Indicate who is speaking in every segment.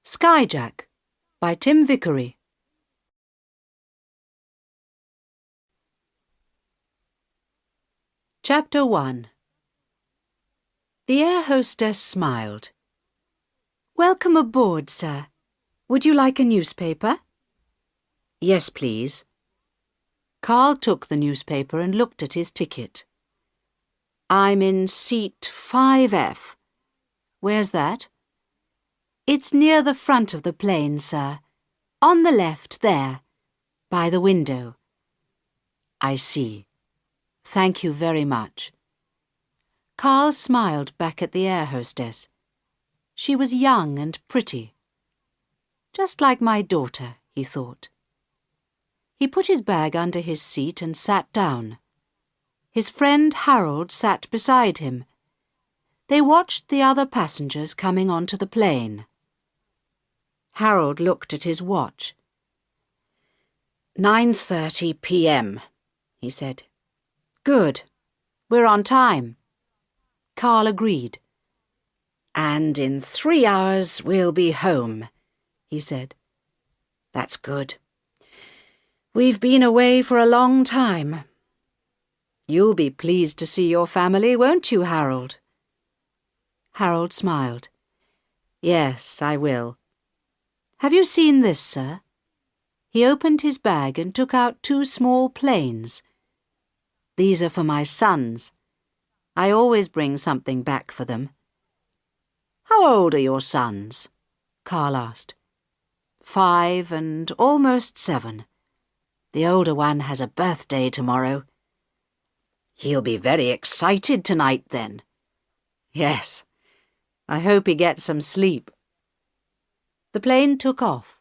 Speaker 1: Skyjack by Tim Vickery. Chapter 1. The air hostess smiled. "Welcome aboard, sir. Would you like a newspaper?" "Yes, please." Carl took the newspaper and looked at his ticket. "I'm in seat 5F. Where's that?" "It's near the front of the plane, sir. On the left, there. By the window." "I see. Thank you very much." Carl smiled back at the air hostess. She was young and pretty. Just like my daughter, he thought. He put his bag under his seat and sat down. His friend Harold sat beside him. They watched the other passengers coming onto the plane. Harold looked at his watch. 9:30 p.m., he said. "Good. We're on time." Carl agreed. "And in 3 hours we'll be home," he said. "That's good. We've been away for a long time." "You'll be pleased to see your family, won't you, Harold?" Harold smiled. "Yes, I will. Have you seen this, sir?" He opened his bag and took out 2 small planes. "These are for my sons. I always bring something back for them." "How old are your sons?" Carl asked. 5 and almost 7. The older one has a birthday tomorrow." "He'll be very excited tonight, then." "Yes. I hope he gets some sleep." The plane took off.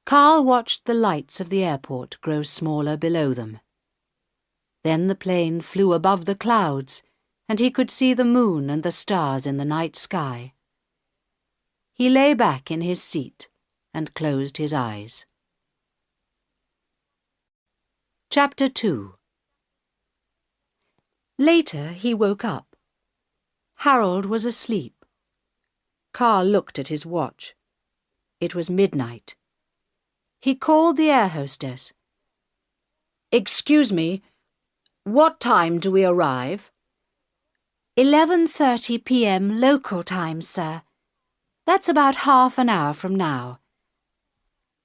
Speaker 1: Carl watched the lights of the airport grow smaller below them. Then the plane flew above the clouds, and he could see the moon and the stars in the night sky. He lay back in his seat and closed his eyes. Chapter 2. Later he woke up. Harold was asleep. Carl looked at his watch. It was midnight. He called the air hostess. "Excuse me, what time do we arrive?" 11:30 p.m. local time, sir. That's about half an hour from now."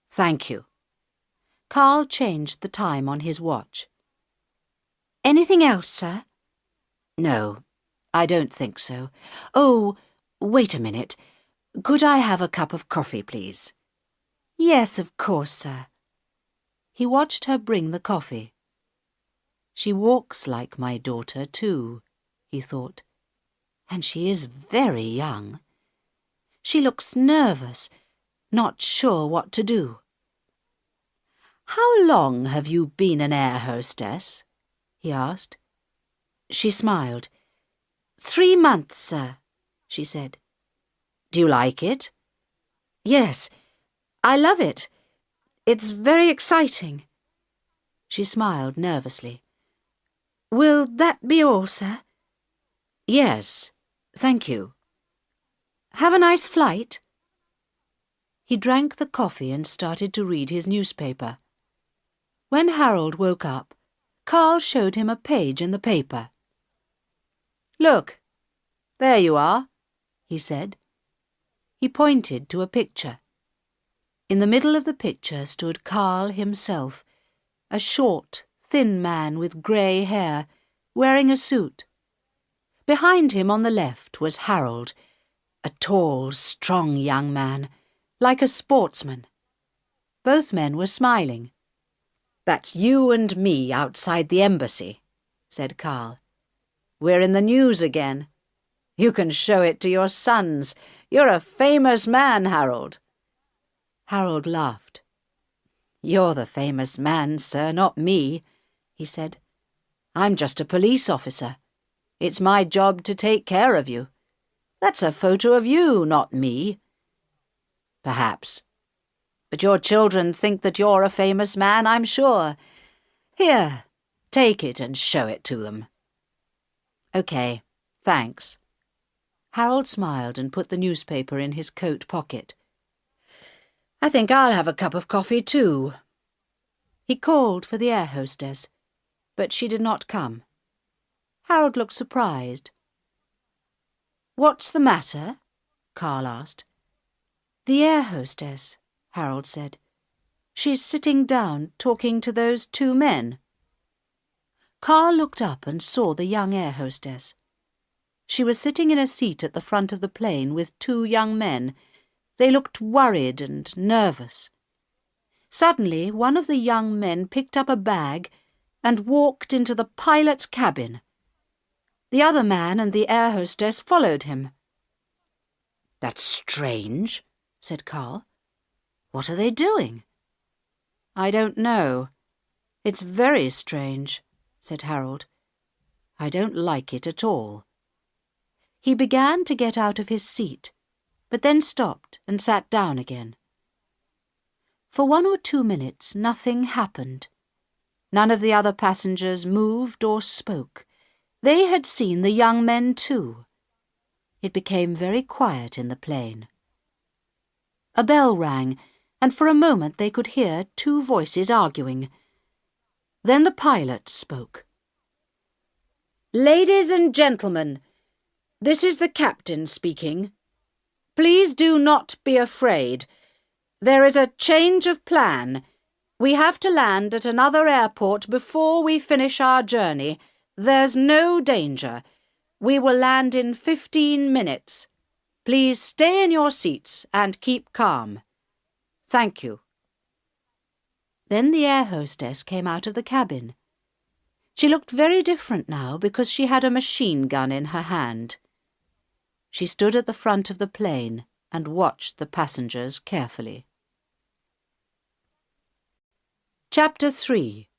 Speaker 1: "Thank you." Carl changed the time on his watch. "Anything else, sir?" "No, I don't think so. Oh, wait a minute. Could I have a cup of coffee, please?" "Yes, of course, sir." He watched her bring the coffee. "She walks like my daughter, too," he thought. "And she is very young. She looks nervous, not sure what to do." "How long have you been an air hostess?" he asked. She smiled. 3 months, sir," she said. "Do you like it?" "Yes, I love it. It's very exciting." She smiled nervously. "Will that be all, sir?" "Yes, thank you." "Have a nice flight." He drank the coffee and started to read his newspaper. When Harold woke up, Carl showed him a page in the paper. "Look, there you are," he said. He pointed to a picture. In the middle of the picture stood Carl himself, a short, thin man with grey hair, wearing a suit. Behind him on the left was Harold, a tall, strong young man, like a sportsman. Both men were smiling. "That's you and me outside the embassy," said Carl. "We're in the news again. You can show it to your sons. You're a famous man, Harold." Harold laughed. "You're the famous man, sir, not me," he said. "I'm just a police officer. It's my job to take care of you. That's a photo of you, not me." "Perhaps. But your children think that you're a famous man, I'm sure. Here, take it and show it to them." "Okay, thanks." Harold smiled and put the newspaper in his coat pocket. I think I'll have a cup of coffee too. He called for the air hostess, but she did not come. Harold looked surprised. What's the matter? Carl asked. The air hostess, Harold said. She's sitting down talking to those two men. Carl looked up and saw the young air hostess. She was sitting in a seat at the front of the plane with two young men. They looked worried and nervous. Suddenly, one of the young men picked up a bag and walked into the pilot's cabin. The other man and the air hostess followed him. That's strange, said Carl. What are they doing? I don't know. It's very strange, said Harold. I don't like it at all. He began to get out of his seat, but then stopped and sat down again. For 1 or 2 minutes nothing happened. None of the other passengers moved or spoke. They had seen the young men too. It became very quiet in the plane. A bell rang, and for a moment they could hear 2 voices arguing. Then the pilot spoke. Ladies and gentlemen, this is the captain speaking. Please do not be afraid. There is a change of plan. We have to land at another airport before we finish our journey. There's no danger. We will land in 15 minutes. Please stay in your seats and keep calm. Thank you. Then the air hostess came out of the cabin. She looked very different now because she had a machine gun in her hand. She stood at the front of the plane and watched the passengers carefully. Chapter 3.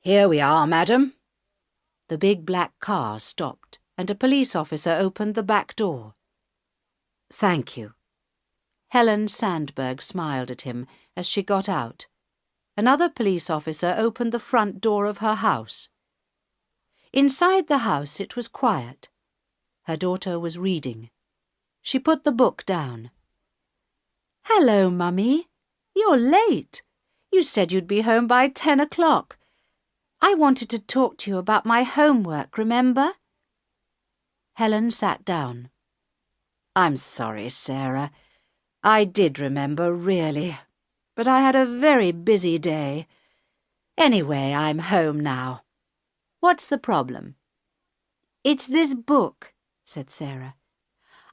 Speaker 1: Here we are, madam. The big black car stopped, and a police officer opened the back door. Thank you. Helen Sandberg smiled at him as she got out. Another police officer opened the front door of her house. Inside the house it was quiet. Her daughter was reading. She put the book down. Hello, Mummy. You're late. You said you'd be home by 10 o'clock. I wanted to talk to you about my homework, remember? Helen sat down. I'm sorry, Sarah. I did remember, really. But I had a very busy day. Anyway, I'm home now. What's the problem? It's this book, said Sarah.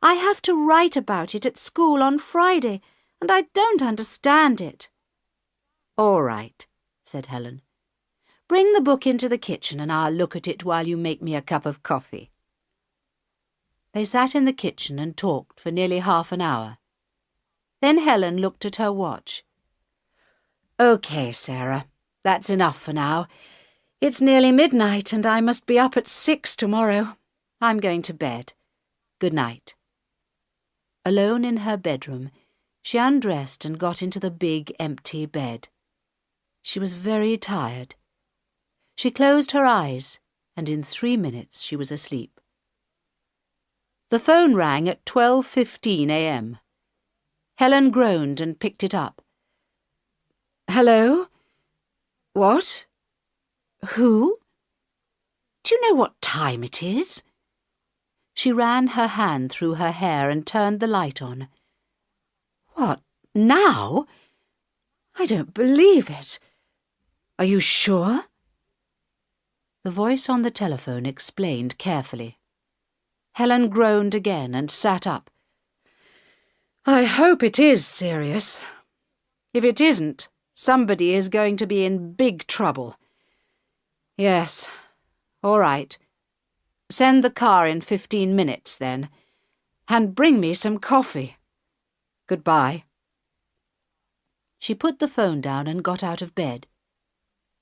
Speaker 1: I have to write about it at school on Friday, and I don't understand it. All right, said Helen. Bring the book into the kitchen and I'll look at it while you make me a cup of coffee. They sat in the kitchen and talked for nearly half an hour. Then Helen looked at her watch. OK, Sarah, that's enough for now. It's nearly midnight and I must be up at 6 tomorrow. I'm going to bed. Good night. Alone in her bedroom, she undressed and got into the big, empty bed. She was very tired. She closed her eyes, and in 3 minutes she was asleep. The phone rang at 12:15 a.m. Helen groaned and picked it up. Hello? What? Who? Do you know what time it is? She ran her hand through her hair and turned the light on. What, now? I don't believe it. Are you sure? The voice on the telephone explained carefully. Helen groaned again and sat up. I hope it is serious. If it isn't, somebody is going to be in big trouble. Yes, all right. Send the car in 15 minutes, then. And bring me some coffee. Goodbye. She put the phone down and got out of bed.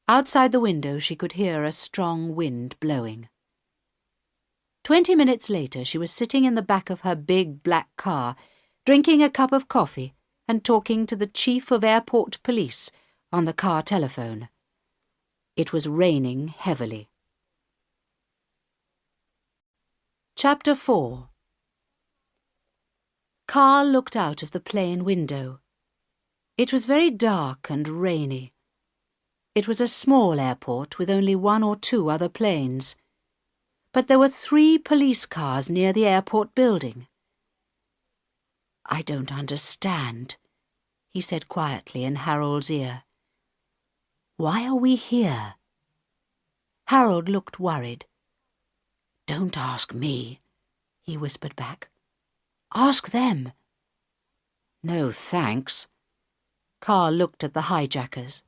Speaker 1: Outside the window she could hear a strong wind blowing. 20 minutes later she was sitting in the back of her big black car, drinking a cup of coffee and talking to the chief of airport police on the car telephone. It was raining heavily. Chapter 4. Carl looked out of the plane window. It was very dark and rainy. It was a small airport with only 1 or 2 other planes. But there were 3 police cars near the airport building. "I don't understand," he said quietly in Harold's ear. "Why are we here?" Harold looked worried. "Don't ask me," he whispered back. "Ask them." "No, thanks." Carl looked at the hijackers.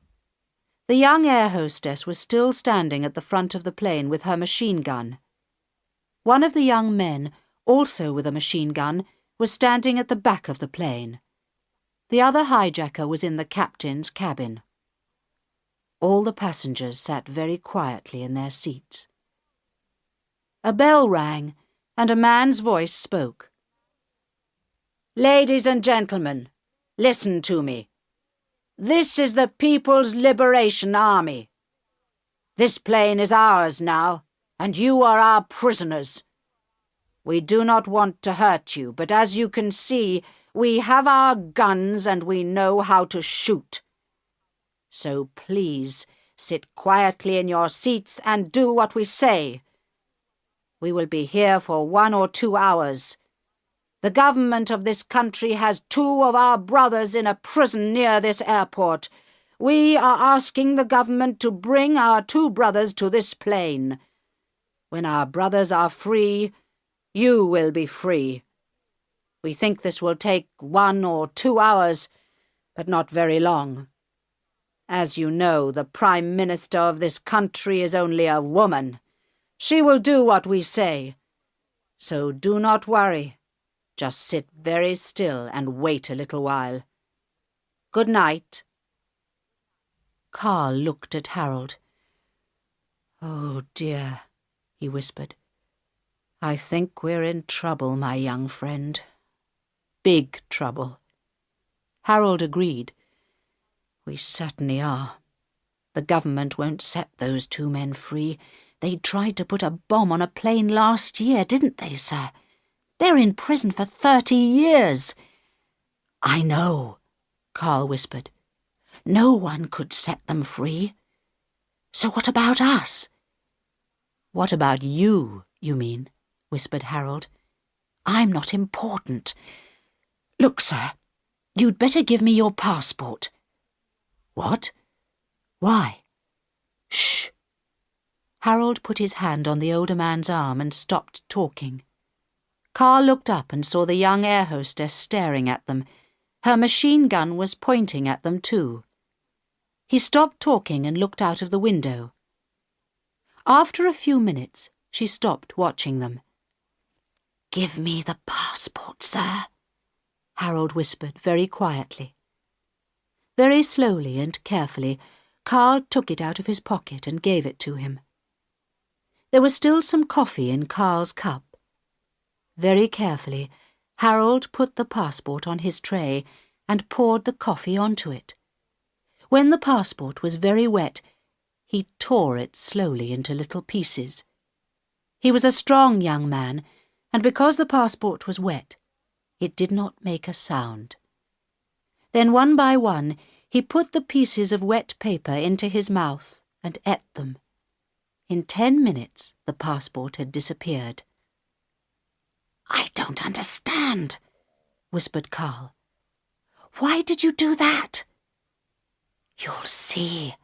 Speaker 1: The young air hostess was still standing at the front of the plane with her machine gun. One of the young men, also with a machine gun, was standing at the back of the plane. The other hijacker was in the captain's cabin. All the passengers sat very quietly in their seats. A bell rang, and a man's voice spoke. "Ladies and gentlemen, listen to me. This is the People's Liberation Army. This plane is ours now, and you are our prisoners. We do not want to hurt you, but as you can see, we have our guns and we know how to shoot. So please, sit quietly in your seats and do what we say. We will be here for 1 or 2 hours. The government of this country has 2 of our brothers in a prison near this airport. We are asking the government to bring our 2 brothers to this plane. When our brothers are free, you will be free. We think this will take 1 or 2 hours, but not very long. As you know, the Prime Minister of this country is only a woman. She will do what we say. So do not worry. Just sit very still and wait a little while. Good night." Carl looked at Harold. "Oh dear," he whispered. "I think we're in trouble, my young friend. Big trouble." Harold agreed. "We certainly are. The government won't set those 2 men free. They tried to put a bomb on a plane last year, didn't they, sir? They're in prison for 30 years. "I know," Carl whispered. "No one could set them free. So what about us?" "What about you, you mean?" whispered Harold. "I'm not important. Look, sir, you'd better give me your passport." "What? Why?" "Shh." Harold put his hand on the older man's arm and stopped talking. Carl looked up and saw the young air hostess staring at them. Her machine gun was pointing at them too. He stopped talking and looked out of the window. After a few minutes, she stopped watching them. "Give me the passport, sir," Harold whispered very quietly. Very slowly and carefully, Carl took it out of his pocket and gave it to him. There was still some coffee in Carl's cup. Very carefully, Harold put the passport on his tray and poured the coffee onto it. When the passport was very wet, he tore it slowly into little pieces. He was a strong young man, and because the passport was wet, it did not make a sound. Then one by one, he put the pieces of wet paper into his mouth and ate them. In 10 minutes, the passport had disappeared. "I don't understand," whispered Carl. "Why did you do that?" "You'll see,"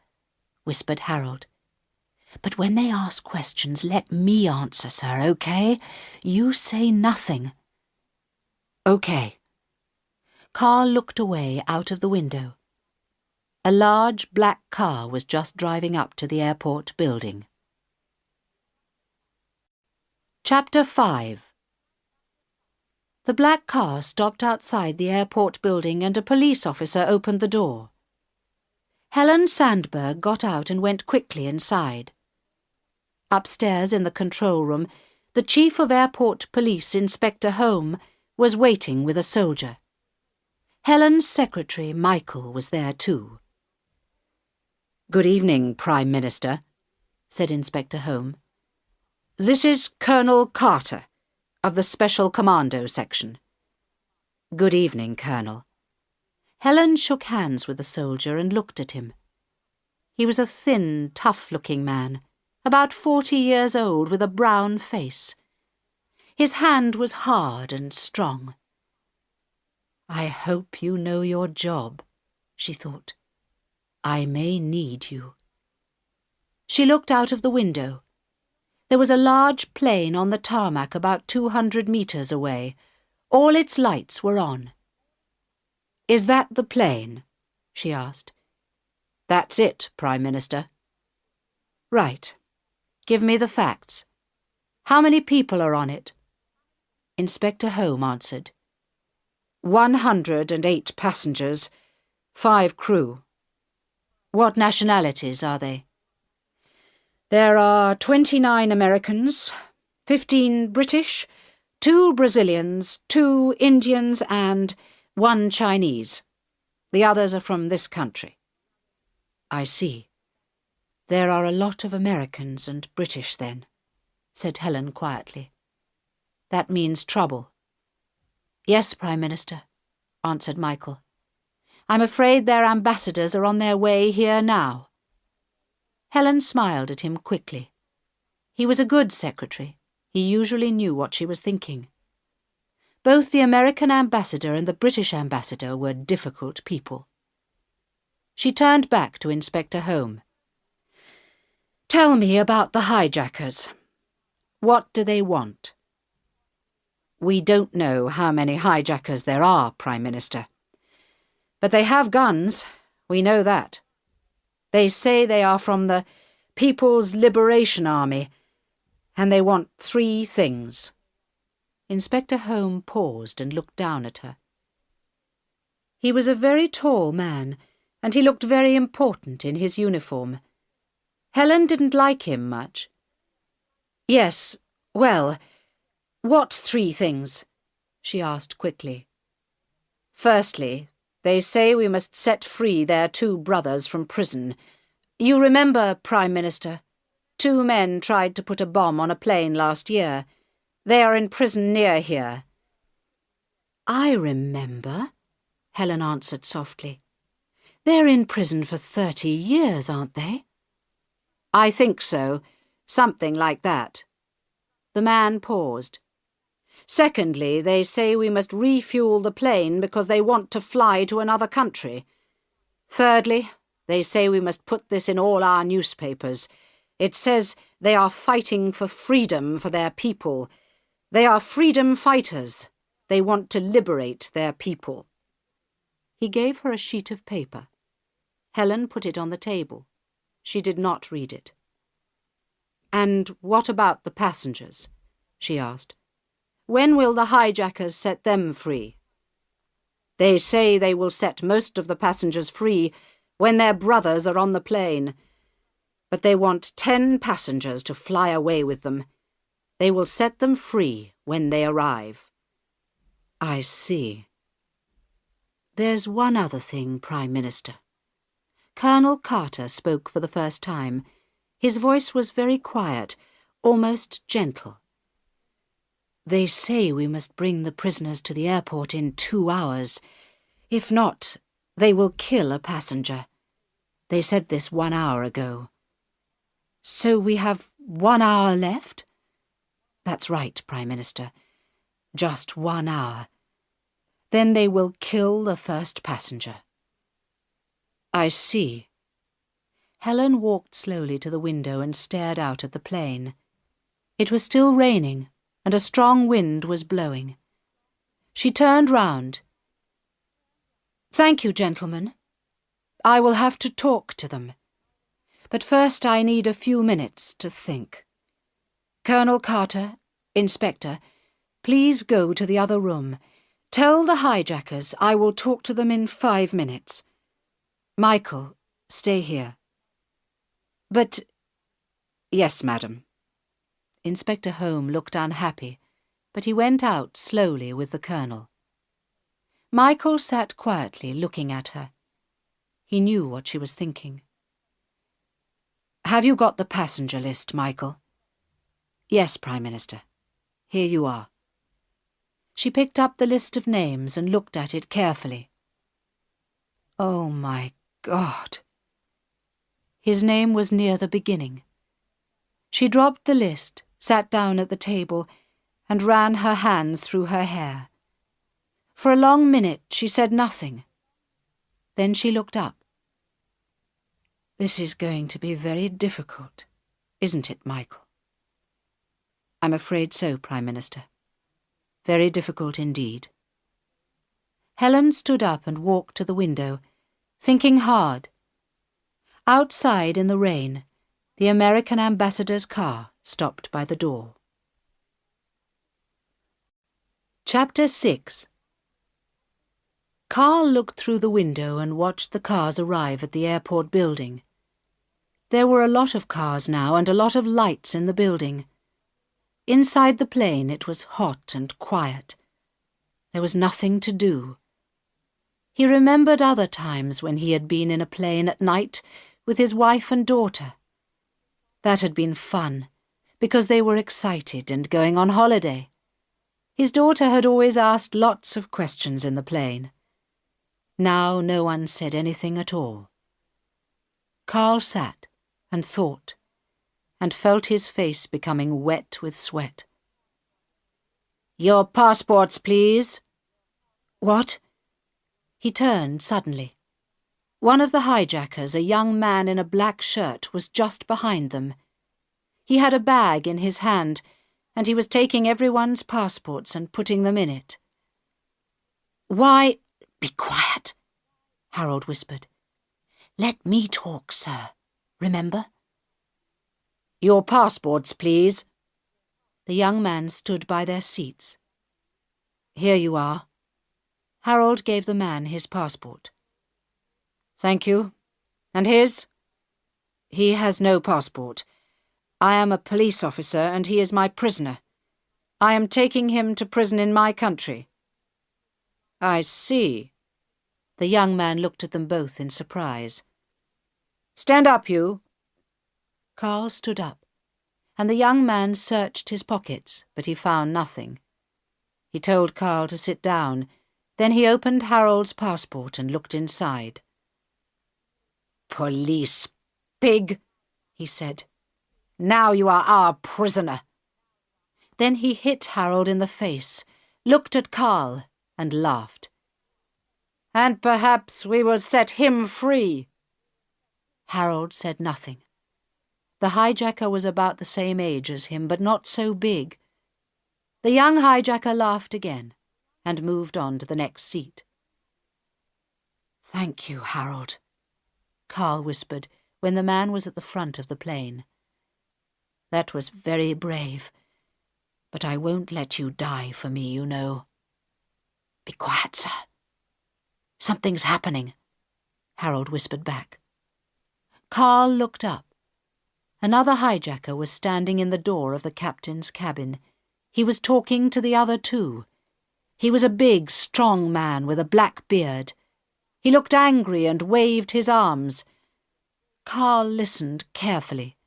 Speaker 1: whispered Harold. "But when they ask questions, let me answer, sir, okay? You say nothing." "Okay." Carl looked away out of the window. A large black car was just driving up to the airport building. Chapter 5. The black car stopped outside the airport building and a police officer opened the door. Helen Sandberg got out and went quickly inside. Upstairs in the control room, the Chief of Airport Police, Inspector Home, was waiting with a soldier. Helen's secretary, Michael, was there too. "Good evening, Prime Minister," said Inspector Home. "This is Colonel Carter, of the Special Commando Section. Good evening, Colonel. Helen shook hands with the soldier and looked at him. He was a thin, tough-looking man, about 40 years old, with a brown face. His hand was hard and strong. I hope you know your job, she thought. I may need you. She looked out of the window. There was a large plane on the tarmac about 200 meters away. All its lights were on. Is that the plane? She asked. That's it, Prime Minister. Right. Give me the facts. How many people are on it? Inspector Home answered. 108 passengers, 5 crew. What nationalities are they? There are 29 Americans, 15 British, 2 Brazilians, 2 Indians and 1 Chinese. The others are from this country. I see. There are a lot of Americans and British then, said Helen quietly. That means trouble. Yes, Prime Minister, answered Michael. I'm afraid their ambassadors are on their way here now. Helen smiled at him quickly. He was a good secretary. He usually knew what she was thinking. Both the American ambassador and the British ambassador were difficult people. She turned back to Inspector Home. Tell me about the hijackers. What do they want? We don't know how many hijackers there are, Prime Minister. But they have guns, we know that. They say they are from the People's Liberation Army, and they want 3 things. Inspector Home paused and looked down at her. He was a very tall man, and he looked very important in his uniform. Helen didn't like him much. Yes, well, what 3 things? She asked quickly. Firstly, they say we must set free their 2 brothers from prison. You remember, Prime Minister, 2 men tried to put a bomb on a plane last year. They are in prison near here. I remember, Helen answered softly. They're in prison for 30 years, aren't they? I think so. Something like that. The man paused. Secondly, they say we must refuel the plane because they want to fly to another country. Thirdly, they say we must put this in all our newspapers. It says they are fighting for freedom for their people. They are freedom fighters. They want to liberate their people. He gave her a sheet of paper. Helen put it on the table. She did not read it. And what about the passengers? She asked. When will the hijackers set them free? They say they will set most of the passengers free when their brothers are on the plane. But they want 10 passengers to fly away with them. They will set them free when they arrive. I see. There's one other thing, Prime Minister. Colonel Carter spoke for the first time. His voice was very quiet, almost gentle. They say we must bring the prisoners to the airport in 2 hours. If not, they will kill a passenger. They said this 1 hour ago. So we have 1 hour left? That's right, Prime Minister. Just 1 hour. Then they will kill the first passenger. I see. Helen walked slowly to the window and stared out at the plane. It was still raining, and a strong wind was blowing. She turned round. Thank you, gentlemen. I will have to talk to them. But first I need a few minutes to think. Colonel Carter, Inspector, please go to the other room. Tell the hijackers I will talk to them in 5 minutes. Michael, stay here. But... Yes, madam. Inspector Home looked unhappy, but he went out slowly with the Colonel. Michael sat quietly looking at her. He knew what she was thinking. Have you got the passenger list, Michael? Yes, Prime Minister. Here you are. She picked up the list of names and looked at it carefully. Oh my God! His name was near the beginning. She dropped the list, sat down at the table, and ran her hands through her hair. For a long minute she said nothing. Then she looked up. This is going to be very difficult, isn't it, Michael? I'm afraid so, Prime Minister. Very difficult indeed. Helen stood up and walked to the window, thinking hard. Outside in the rain, the American ambassador's car stopped by the door. Chapter 6. Carl looked through the window and watched the cars arrive at the airport building. There were a lot of cars now and a lot of lights in the building. Inside the plane it was hot and quiet. There was nothing to do. He remembered other times when he had been in a plane at night with his wife and daughter. That had been fun, because they were excited and going on holiday. His daughter had always asked lots of questions in the plane. Now no one said anything at all. Carl sat and thought, and felt his face becoming wet with sweat. "Your passports, please." "What?" He turned suddenly. One of the hijackers, a young man in a black shirt, was just behind them. He had a bag in his hand, and he was taking everyone's passports and putting them in it. "Why—" "Be quiet," Harold whispered. "Let me talk, sir. Remember?" "Your passports, please." The young man stood by their seats. "Here you are." Harold gave the man his passport. "Thank you. And his?" "He has no passport. I am a police officer and he is my prisoner. I am taking him to prison in my country." "I see." The young man looked at them both in surprise. "Stand up, you." Carl stood up, and the young man searched his pockets, but he found nothing. He told Carl to sit down. Then he opened Harold's passport and looked inside. "Police pig," he said. "Now you are our prisoner." Then he hit Harold in the face, looked at Carl, and laughed. "And perhaps we will set him free." Harold said nothing. The hijacker was about the same age as him, but not so big. The young hijacker laughed again, and moved on to the next seat. "Thank you, Harold," Carl whispered when the man was at the front of the plane. "That was very brave, but I won't let you die for me, you know." "Be quiet, sir." "Something's happening," Harold whispered back. Carl looked up. Another hijacker was standing in the door of the captain's cabin. He was talking to the other two. He was a big, strong man with a black beard. He looked angry and waved his arms. Carl listened carefully.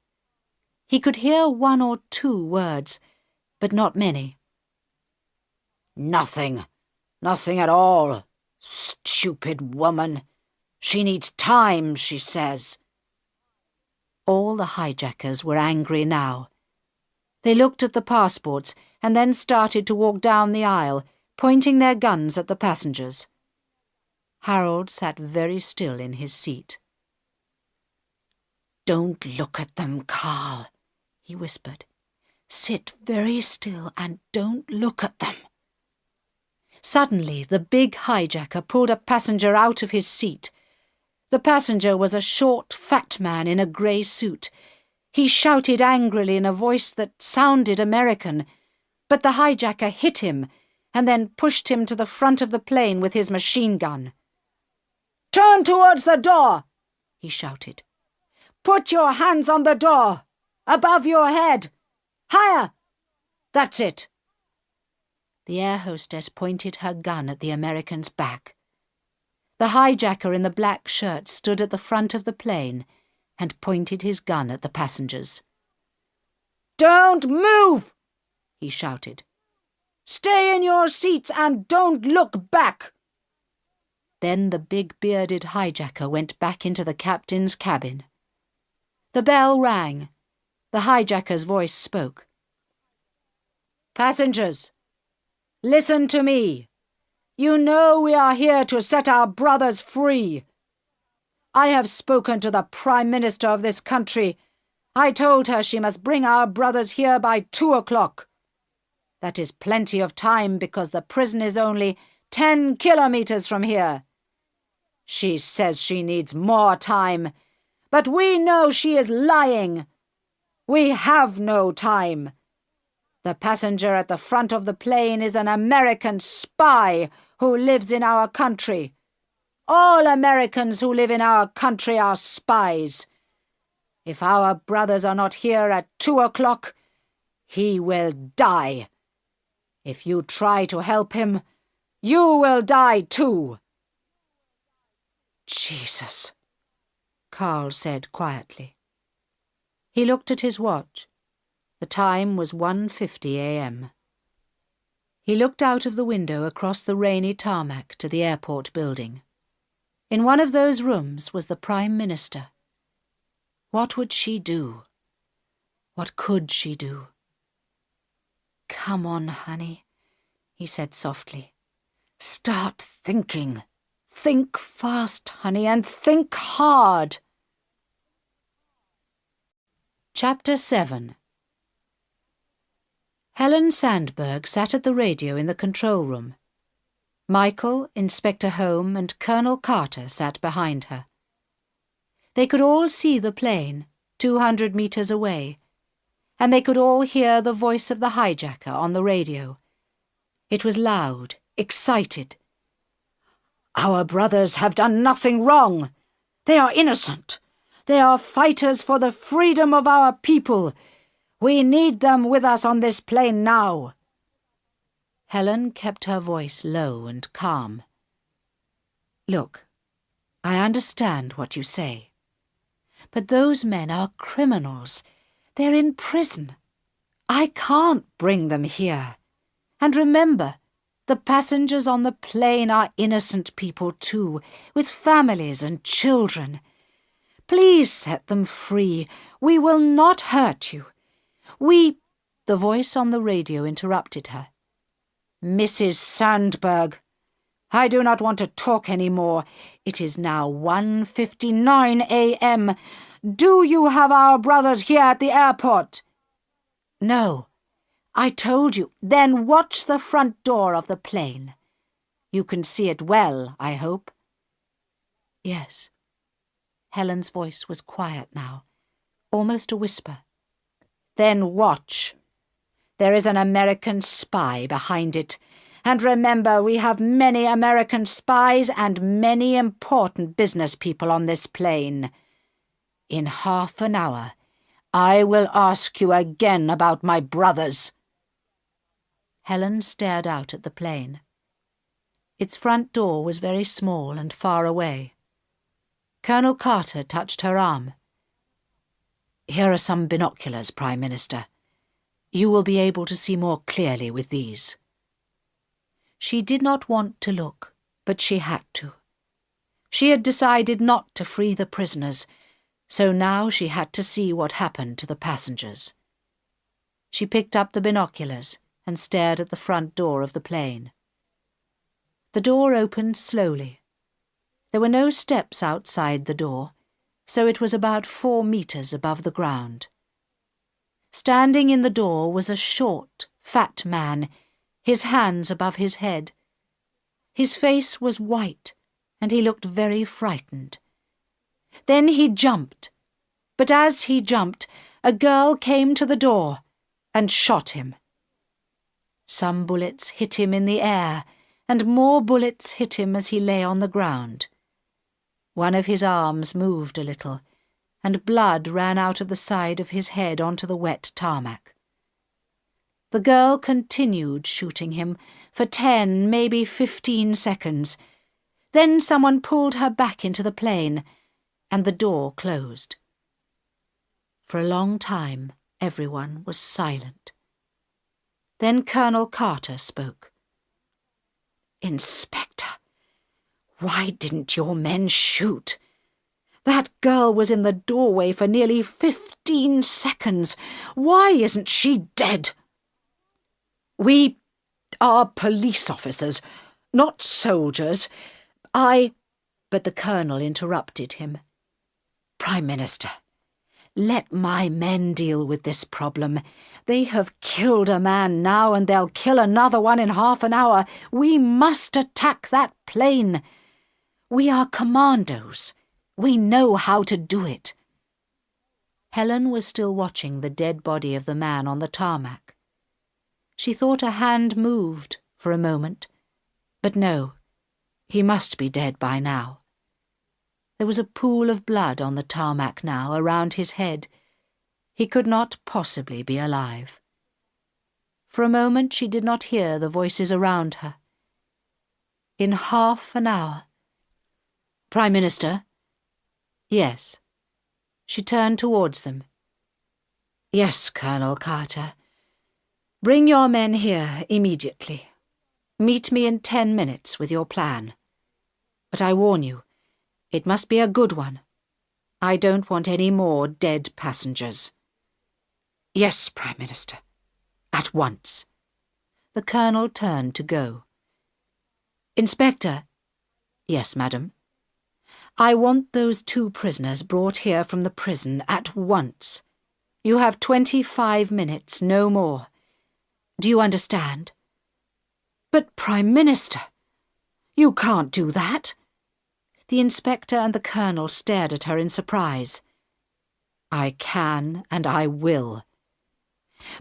Speaker 1: He could hear one or two words, but not many. "Nothing. Nothing at all. Stupid woman. She needs time, she says." All the hijackers were angry now. They looked at the passports and then started to walk down the aisle, pointing their guns at the passengers. Harold sat very still in his seat. "Don't look at them, Carl," he whispered. "Sit very still and don't look at them." Suddenly, the big hijacker pulled a passenger out of his seat. The passenger was a short, fat man in a grey suit. He shouted angrily in a voice that sounded American, but the hijacker hit him and then pushed him to the front of the plane with his machine gun. "Turn towards the door," he shouted. "Put your hands on the door, above your head. Higher! That's it." The air hostess pointed her gun at the American's back. The hijacker in the black shirt stood at the front of the plane and pointed his gun at the passengers. "Don't move!" he shouted. Stay in your seats and don't look back." Then the big bearded hijacker went back into the captain's cabin. The bell rang. The hijacker's voice spoke. "Passengers, listen to me. You know we are here to set our brothers free. I have spoken to the Prime Minister of this country. I told her she must bring our brothers here by 2 o'clock. That is plenty of time because the prison is only 10 kilometers from here. She says she needs more time, but we know she is lying. We have no time. The passenger at the front of the plane is an American spy who lives in our country. All Americans who live in our country are spies. If our brothers are not here at 2 o'clock, he will die. If you try to help him, you will die too." "Jesus," Carl said quietly. He looked at his watch. The time was 1:50 a.m. He looked out of the window across the rainy tarmac to the airport building. In one of those rooms was the Prime Minister. What would she do? What could she do? "Come on, honey," he said softly. "Start thinking. Think fast, honey, and think hard." Chapter 7. Helen Sandberg sat at the radio in the control room. Michael, Inspector Home, and Colonel Carter sat behind her. They could all see the plane, 200 meters away, and they could all hear the voice of the hijacker on the radio. It was loud, excited. "Our brothers have done nothing wrong. They are innocent. They are fighters for the freedom of our people. We need them with us on this plane now." Helen kept her voice low and calm. "Look, I understand what you say. But those men are criminals. They're in prison. I can't bring them here. And remember, the passengers on the plane are innocent people too, with families and children. Please set them free. We will not hurt you. The voice on the radio interrupted her. "Mrs. Sandberg, I do not want to talk any more. It is now 1:59 a.m. Do you have our brothers here at the airport?" "No. I told you." "Then watch the front door of the plane. You can see it well, I hope." "Yes." Helen's voice was quiet now, almost a whisper. "Then watch. There is an American spy behind it. And remember, we have many American spies and many important business people on this plane. In half an hour, I will ask you again about my brothers." Helen stared out at the plane. Its front door was very small and far away. Colonel Carter touched her arm. "Here are some binoculars, Prime Minister. You will be able to see more clearly with these." She did not want to look, but she had to. She had decided not to free the prisoners, so now she had to see what happened to the passengers. She picked up the binoculars and stared at the front door of the plane. The door opened slowly. There were no steps outside the door, so it was about 4 meters above the ground. Standing in the door was a short, fat man, his hands above his head. His face was white, and he looked very frightened. Then he jumped, but as he jumped, a girl came to the door and shot him. Some bullets hit him in the air, and more bullets hit him as he lay on the ground. One of his arms moved a little, and blood ran out of the side of his head onto the wet tarmac. The girl continued shooting him for 10, maybe 15 seconds. Then someone pulled her back into the plane, and the door closed. For a long time, everyone was silent. Then Colonel Carter spoke. "Inspector, why didn't your men shoot? That girl was in the doorway for nearly 15 seconds. Why isn't she dead?" "We are police officers, not soldiers. But the Colonel interrupted him. "Prime Minister, let my men deal with this problem. They have killed a man now and they'll kill another one in half an hour. We must attack that plane. We are commandos. We know how to do it." Helen was still watching the dead body of the man on the tarmac. She thought a hand moved for a moment, but no, he must be dead by now. There was a pool of blood on the tarmac now around his head. He could not possibly be alive. For a moment she did not hear the voices around her. In half an hour. "Prime Minister?" "Yes." She turned towards them. "Yes, Colonel Carter. Bring your men here immediately. Meet me in 10 minutes with your plan. But I warn you, it must be a good one. I don't want any more dead passengers." "Yes, Prime Minister. At once." The Colonel turned to go. "Inspector." "Yes, madam." "I want those 2 prisoners brought here from the prison at once. You have 25 minutes, no more. Do you understand?" "But, Prime Minister, you can't do that." The inspector and the Colonel stared at her in surprise. "I can and I will."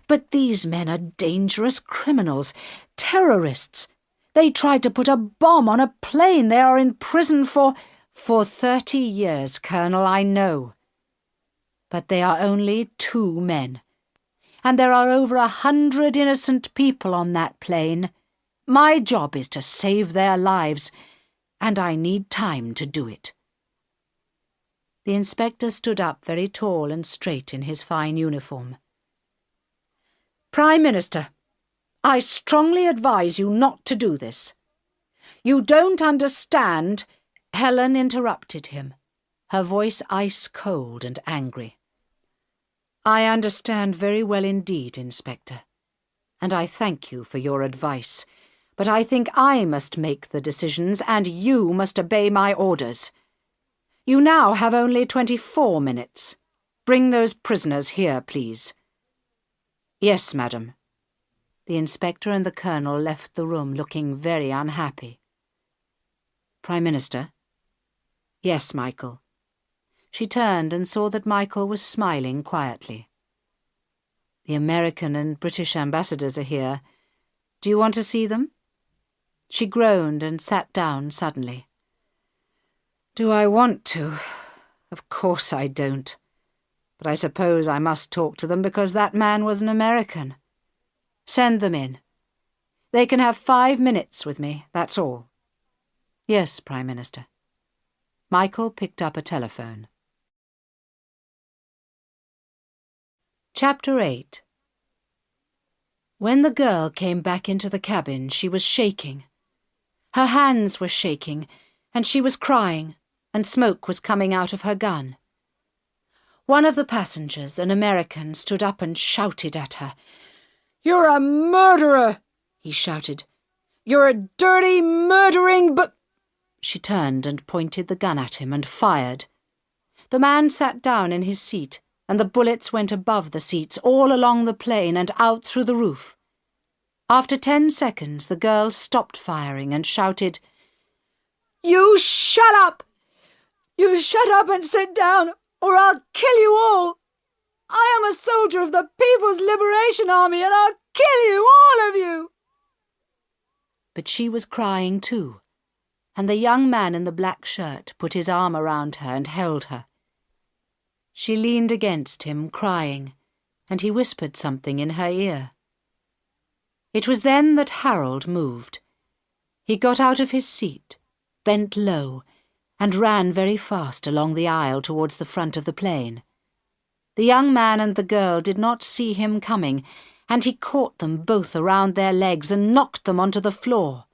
Speaker 1: "But these men are dangerous criminals, terrorists. They tried to put a bomb on a plane. They are in prison for 30 years, Colonel, I know. But they are only 2 men. And there are over 100 innocent people on that plane. My job is to save their lives, and I need time to do it." The inspector stood up very tall and straight in his fine uniform. "Prime Minister, I strongly advise you not to do this. You don't understand." Helen interrupted him, her voice ice-cold and angry. "I understand very well indeed, Inspector, and I thank you for your advice, but I think I must make the decisions and you must obey my orders. You now have only 24 minutes. Bring those prisoners here, please." "Yes, madam." The inspector and the Colonel left the room looking very unhappy. "Prime Minister?" "Yes, Michael." She turned and saw that Michael was smiling quietly. "The American and British ambassadors are here. Do you want to see them?" She groaned and sat down suddenly. "Do I want to? Of course I don't. But I suppose I must talk to them because that man was an American. Send them in. They can have 5 minutes with me, that's all." "Yes, Prime Minister." Michael picked up a telephone. Chapter 8. When the girl came back into the cabin, she was shaking. Her hands were shaking, and she was crying, and smoke was coming out of her gun. One of the passengers, an American, stood up and shouted at her. "You're a murderer!" he shouted. "You're a dirty, murdering She turned and pointed the gun at him and fired. The man sat down in his seat, and the bullets went above the seats, all along the plane and out through the roof. After 10 seconds, the girl stopped firing and shouted, "You shut up! You shut up and sit down, or I'll kill you all! I am a soldier of the People's Liberation Army, and I'll kill you, all of you!" But she was crying too, and the young man in the black shirt put his arm around her and held her. She leaned against him, crying, and he whispered something in her ear. It was then that Harold moved. He got out of his seat, bent low, and ran very fast along the aisle towards the front of the plane. The young man and the girl did not see him coming, and he caught them both around their legs and knocked them onto the floor.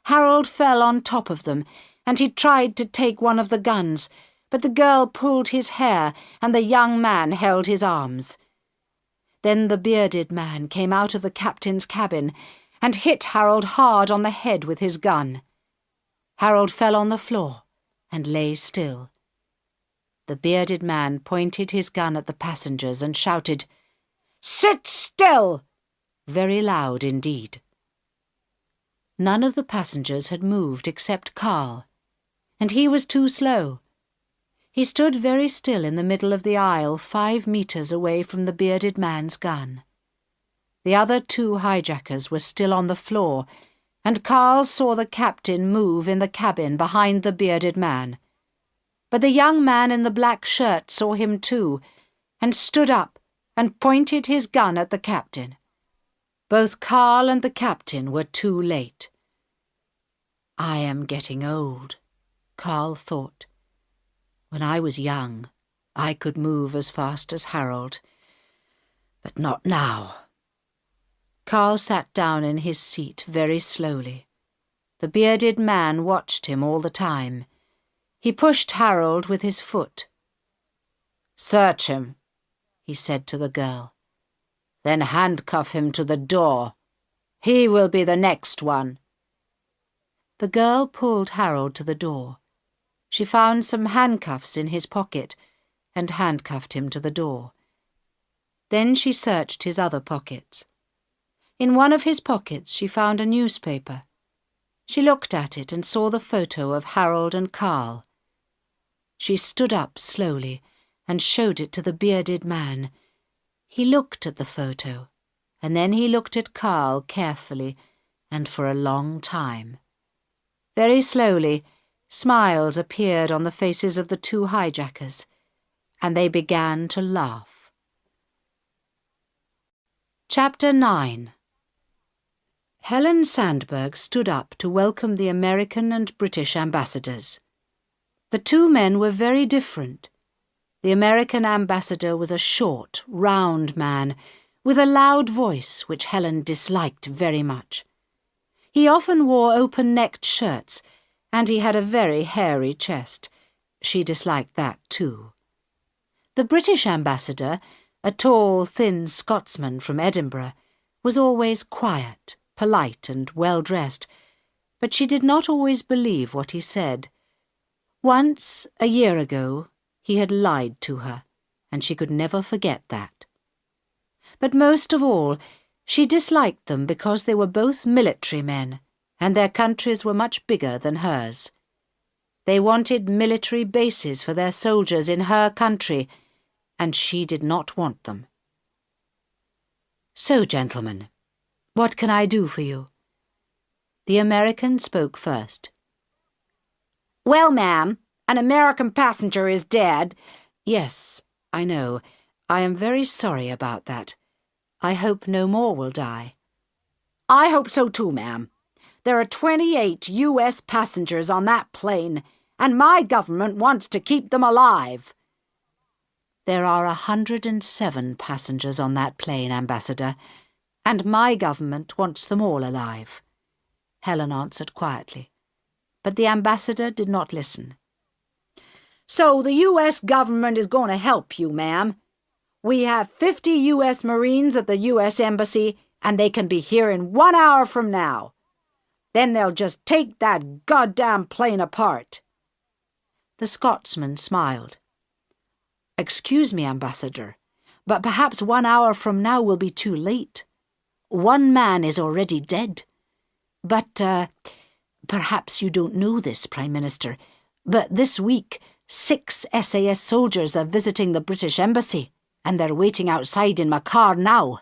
Speaker 1: Harold fell on top of them, and he tried to take one of the guns, but the girl pulled his hair and the young man held his arms. Then the bearded man came out of the captain's cabin and hit Harold hard on the head with his gun. Harold fell on the floor and lay still. The bearded man pointed his gun at the passengers and shouted, "Sit still!" very loud indeed. None of the passengers had moved except Carl, and he was too slow. He stood very still in the middle of the aisle 5 meters away from the bearded man's gun. The other 2 hijackers were still on the floor, and Carl saw the captain move in the cabin behind the bearded man. But the young man in the black shirt saw him too, and stood up and pointed his gun at the captain. Both Carl and the captain were too late. "I am getting old," Carl thought. "When I was young, I could move as fast as Harold, but not now." Carl sat down in his seat very slowly. The bearded man watched him all the time. He pushed Harold with his foot. "Search him," he said to the girl. "Then handcuff him to the door. He will be the next one." The girl pulled Harold to the door. She found some handcuffs in his pocket and handcuffed him to the door. Then she searched his other pockets. In one of his pockets she found a newspaper. She looked at it and saw the photo of Harold and Carl. She stood up slowly and showed it to the bearded man. He looked at the photo, and then he looked at Carl carefully and for a long time. Very slowly, smiles appeared on the faces of the 2 hijackers, and they began to laugh. Chapter 9. Helen Sandberg stood up to welcome the American and British ambassadors. The 2 men were very different. The American ambassador was a short, round man with a loud voice which Helen disliked very much. He often wore open-necked shirts, and he had a very hairy chest. She disliked that too. The British ambassador, a tall, thin Scotsman from Edinburgh, was always quiet, polite and well-dressed, but she did not always believe what he said. Once, a year ago, he had lied to her, and she could never forget that. But most of all, she disliked them because they were both military men, and their countries were much bigger than hers. They wanted military bases for their soldiers in her country, and she did not want them. "So, gentlemen, what can I do for you?" The American spoke first. "Well, ma'am, an American passenger is dead." "Yes, I know. I am very sorry about that. I hope no more will die." "I hope so too, ma'am. There are 28 U.S. passengers on that plane, and my government wants to keep them alive." "There are 107 passengers on that plane, Ambassador, and my government wants them all alive," Helen answered quietly. But the ambassador did not listen. "So the U.S. government is going to help you, ma'am. We have 50 U.S. Marines at the U.S. Embassy, and they can be here in 1 hour from now. Then they'll just take that goddamn plane apart." The Scotsman smiled. "Excuse me, Ambassador, but perhaps 1 hour from now will be too late. 1 man is already dead. But, perhaps you don't know this, Prime Minister, but this week 6 SAS soldiers are visiting the British Embassy, and they're waiting outside in my car now.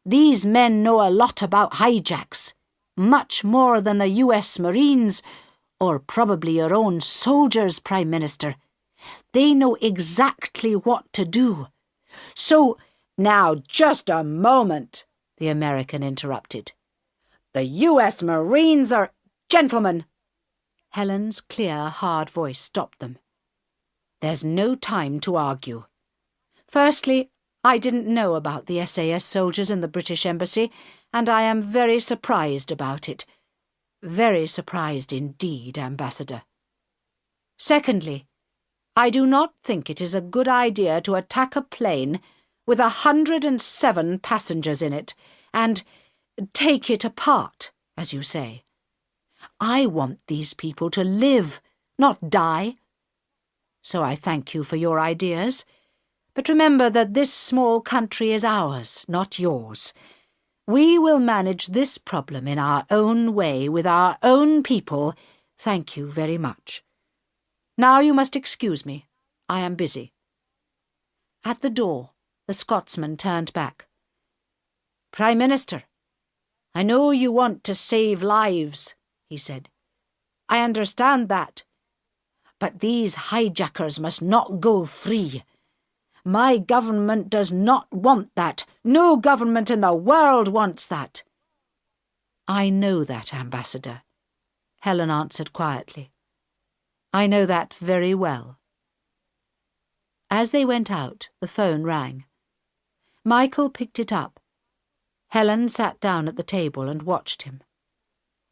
Speaker 1: These men know a lot about hijacks, much more than the U.S. Marines, or probably your own soldiers, Prime Minister. They know exactly what to do. So, now just a moment," the American interrupted. "The U.S. Marines are— Gentlemen!" Helen's clear, hard voice stopped them. "There's no time to argue. Firstly, I didn't know about the SAS soldiers in the British Embassy, and I am very surprised about it. Very surprised indeed, Ambassador. Secondly, I do not think it is a good idea to attack a plane with 107 passengers in it and take it apart, as you say. I want these people to live, not die. So I thank you for your ideas, but remember that this small country is ours, not yours. We will manage this problem in our own way with our own people. Thank you very much. Now you must excuse me. I am busy. At the door, the Scotsman turned back. Prime Minister, I know you want to save lives, he said. I understand that. But these hijackers must not go free. My government does not want that. No government in the world wants that. I know that, Ambassador, Helen answered quietly. I know that very well. As they went out, the phone rang. Michael picked it up. Helen sat down at the table and watched him.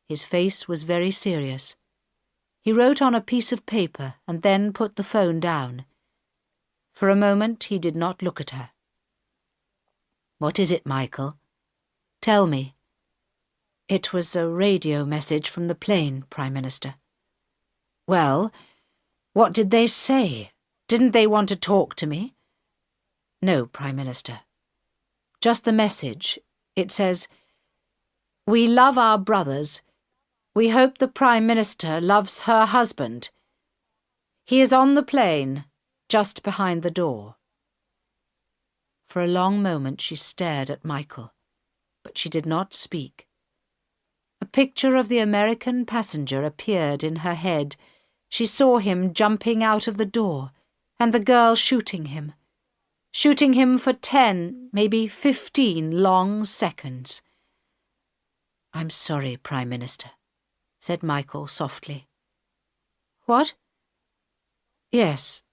Speaker 1: His face was very serious. He wrote on a piece of paper and then put the phone down. For a moment he did not look at her. What is it, Michael? Tell me. It was a radio message from the plane, Prime Minister. Well, what did they say? Didn't they want to talk to me? No, Prime Minister. Just the message. It says, "We love our brothers. We hope the Prime Minister loves her husband. He is on the plane, just behind the door." For a long moment she stared at Michael, but she did not speak. A picture of the American passenger appeared in her head. She saw him jumping out of the door, and the girl shooting him for 10, maybe 15 long seconds. "I'm sorry, Prime Minister," said Michael softly. "What?" "Yes,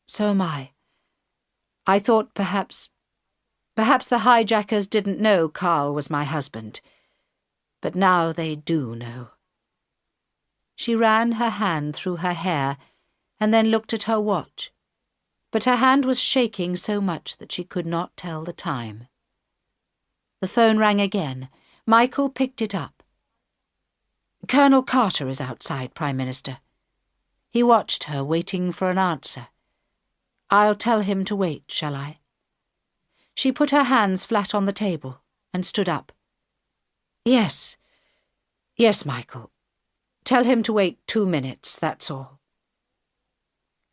Speaker 1: so am I. I thought perhaps the hijackers didn't know Carl was my husband. But now they do know." She ran her hand through her hair and then looked at her watch, but her hand was shaking so much that she could not tell the time. The phone rang again. Michael picked it up. "Colonel Carter is outside, Prime Minister." He watched her, waiting for an answer. "I'll tell him to wait, shall I?" She put her hands flat on the table and stood up. Yes, Michael. Tell him to wait 2 minutes, that's all."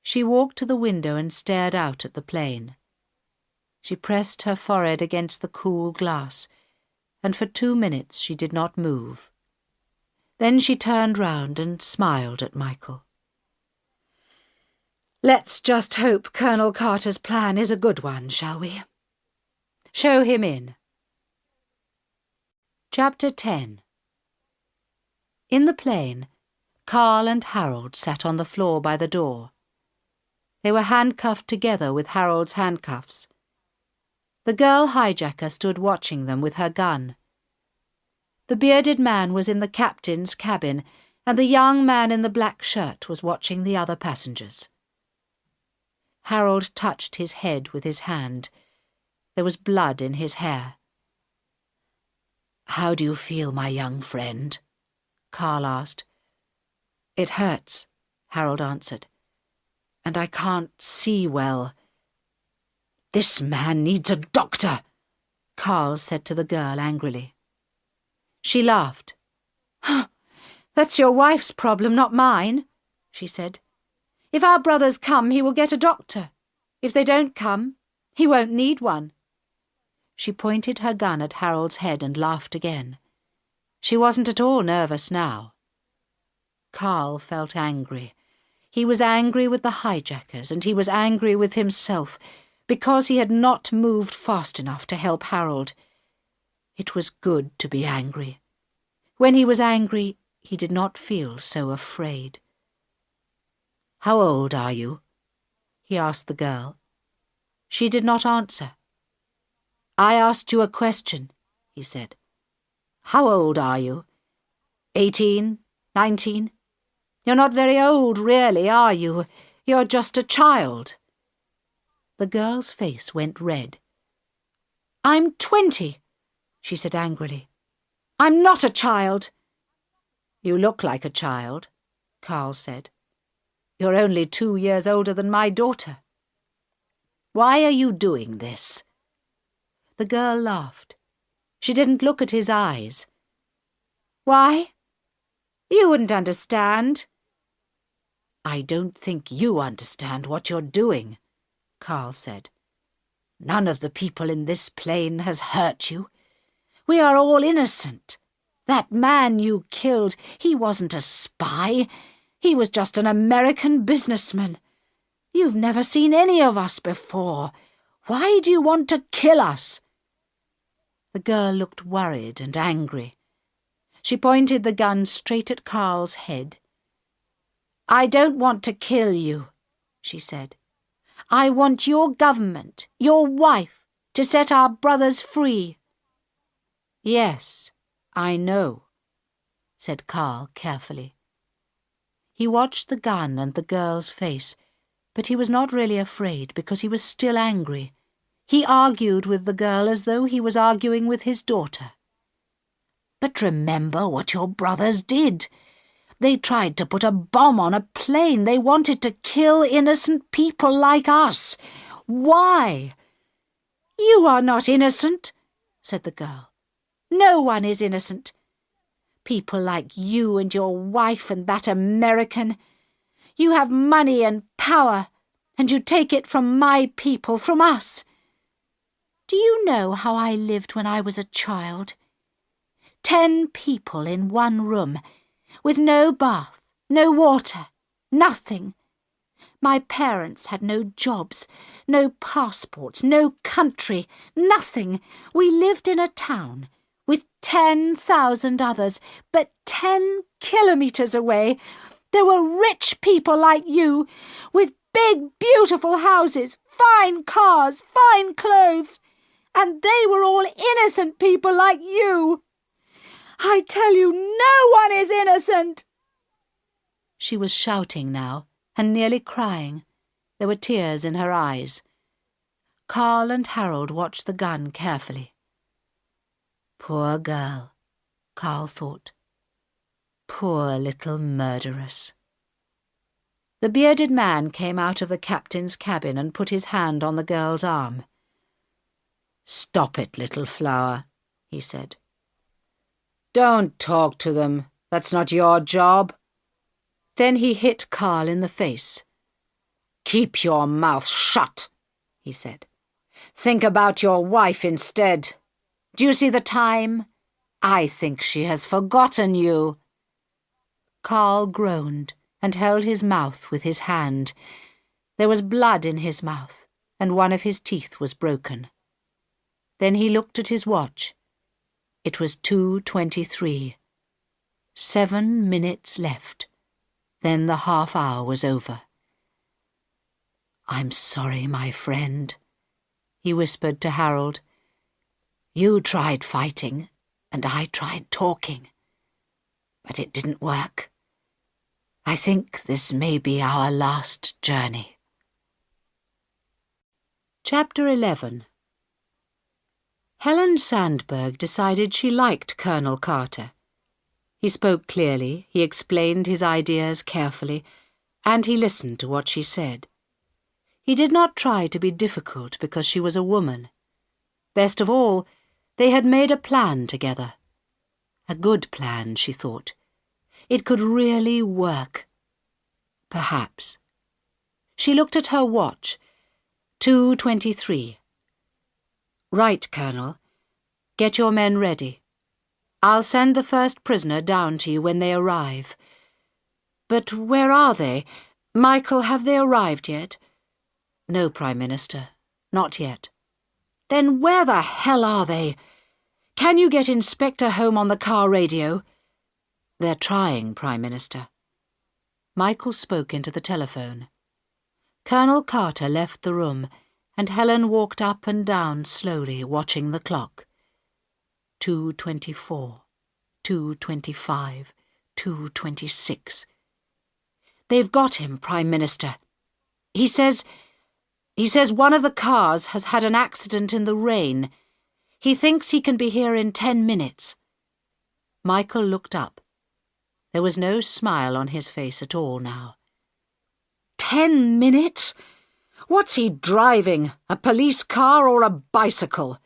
Speaker 1: She walked to the window and stared out at the plane. She pressed her forehead against the cool glass, and for 2 minutes she did not move. Then she turned round and smiled at Michael. "Let's just hope Colonel Carter's plan is a good one, shall we? Show him in." Chapter 10. In the plane, Carl and Harold sat on the floor by the door. They were handcuffed together with Harold's handcuffs. The girl hijacker stood watching them with her gun. The bearded man was in the captain's cabin, and the young man in the black shirt was watching the other passengers. Harold touched his head with his hand. There was blood in his hair. "How do you feel, my young friend?" Carl asked. "It hurts," Harold answered. "And I can't see well." "This man needs a doctor," Carl said to the girl angrily. She laughed. "That's your wife's problem, not mine," she said. "If our brothers come, he will get a doctor. If they don't come, he won't need one." She pointed her gun at Harold's head and laughed again. She wasn't at all nervous now. Carl felt angry. He was angry with the hijackers, and he was angry with himself, because he had not moved fast enough to help Harold. It was good to be angry. When he was angry, he did not feel so afraid. "How old are you?" he asked the girl. She did not answer. I asked you a question, he said. How old are you? 18? 19? You're not very old, really, are you? You're just a child. The girl's face went red. I'm 20, she said angrily. I'm not a child. You look like a child, Carl said. You're only 2 years older than my daughter. Why are you doing this? The girl laughed. She didn't look at his eyes. Why? You wouldn't understand. I don't think you understand what you're doing, Carl said. None of the people in this plane has hurt you. We are all innocent. That man you killed, he wasn't a spy. He was just an American businessman. You've never seen any of us before. Why do you want to kill us? The girl looked worried and angry. She pointed the gun straight at Carl's head. I don't want to kill you, she said. I want your government, your wife, to set our brothers free. Yes, I know, said Carl carefully. He watched the gun and the girl's face, but he was not really afraid because he was still angry. He argued with the girl as though he was arguing with his daughter. But remember what your brothers did. They tried to put a bomb on a plane. They wanted to kill innocent people like us. Why? You are not innocent, said the girl. No one is innocent. People like you and your wife and that American. You have money and power, and you take it from my people, from us. Do you know how I lived when I was a child? 10 people in one room, with no bath, no water, nothing. My parents had no jobs, no passports, no country, nothing. We lived in a town with 10,000 others, but 10 kilometres away there were rich people like you, with big, beautiful houses, fine cars, fine clothes, and they were all innocent people like you. I tell you, no one is innocent. She was shouting now, and nearly crying. There were tears in her eyes. Carl and Harold watched the gun carefully. Poor girl, Carl thought. Poor little murderess. The bearded man came out of the captain's cabin and put his hand on the girl's arm. Stop it, little flower, he said. Don't talk to them. That's not your job. Then he hit Carl in the face. Keep your mouth shut, he said. Think about your wife instead. Do you see the time? I think she has forgotten you. Carl groaned and held his mouth with his hand. There was blood in his mouth, and one of his teeth was broken. Then he looked at his watch. It was 2:23. 7 minutes left. Then the half-hour was over. I'm sorry, my friend, he whispered to Harold. You tried fighting, and I tried talking. But it didn't work. I think this may be our last journey. Chapter 11. Helen Sandberg decided she liked Colonel Carter. He spoke clearly, he explained his ideas carefully, and he listened to what she said. He did not try to be difficult because she was a woman. Best of all, they had made a plan together. A good plan, she thought. It could really work. Perhaps. She looked at her watch. 2:23. Right, Colonel. Get your men ready. I'll send the first prisoner down to you when they arrive. But where are they? Michael, have they arrived yet? No, Prime Minister. Not yet. Then where the hell are they? Can you get Inspector home on the car radio? They're trying, Prime Minister. Michael spoke into the telephone. Colonel Carter left the room, and Helen walked up and down slowly, watching the clock. 2:24, 2:25, 2:26. They've got him, Prime Minister. He says one of the cars has had an accident in the rain. He thinks he can be here in 10 minutes. Michael looked up. There was no smile on his face at all now. 10 minutes? What's he driving? A police car or a bicycle?